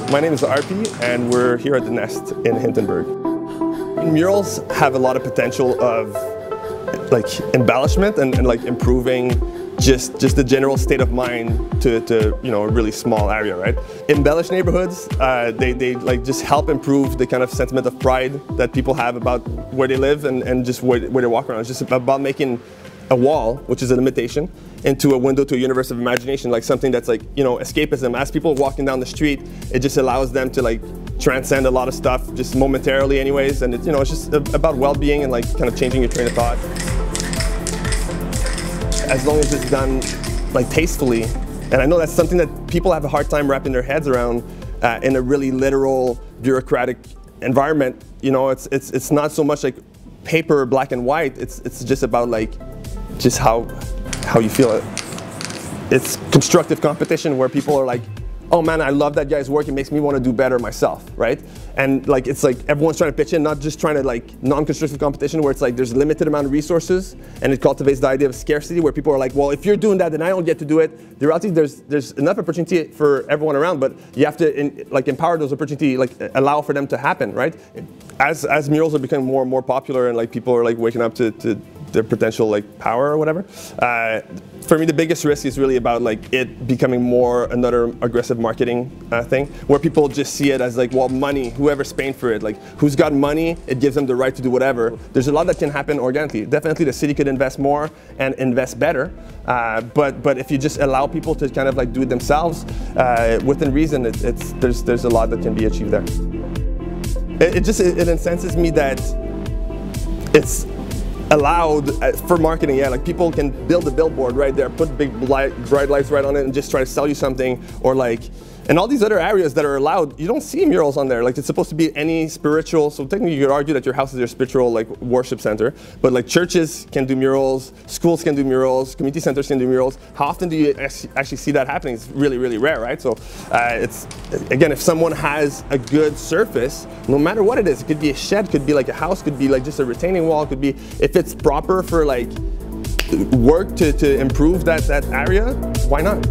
My name is Arpi, and we're here at the Nest in Hintonburg. Murals have a lot of potential of embellishment and improving just the general state of mind to a really small area, right? Embellish neighborhoods, they just help improve the kind of sentiment of pride that people have about where they live and just where they walk around. It's just about making a wall, which is an imitation, into a window to a universe of imagination, like something that's escapism. As people are walking down the street, it just allows them to transcend a lot of stuff just momentarily anyways, and it's just about well-being and kind of changing your train of thought. As long as it's done tastefully, and I know that's something that people have a hard time wrapping their heads around in a really literal bureaucratic environment. It's not so much paper, black and white. It's just about just how you feel it. It's constructive competition where people are oh man, I love that guy's work, it makes me want to do better myself, right? And it's everyone's trying to pitch in, not just trying to non-constructive competition where it's there's a limited amount of resources and it cultivates the idea of scarcity where people are well, if you're doing that then I don't get to do it. The reality, there's enough opportunity for everyone around, but you have to empower those opportunities, allow for them to happen, right? As murals are becoming more and more popular and people are waking up to their potential power or whatever. For me, the biggest risk is really about it becoming more another aggressive marketing thing, where people just see it as well, money, whoever's paying for it, who's got money, it gives them the right to do whatever. There's a lot that can happen organically. Definitely the city could invest more and invest better, but if you just allow people to kind of do it themselves, within reason, there's a lot that can be achieved there. It incenses me that it's allowed for marketing, yeah, people can build a billboard right there, put big bright lights right on it and just try to sell you something, or and all these other areas that are allowed, you don't see murals on there. It's supposed to be any spiritual, so technically you could argue that your house is your spiritual worship center, but churches can do murals, schools can do murals, community centers can do murals. How often do you actually see that happening? It's really, really rare, right? So it's, again, if someone has a good surface, no matter what it is, it could be a shed, could be a house, could be just a retaining wall, could be, if it's proper for work to improve that area, why not?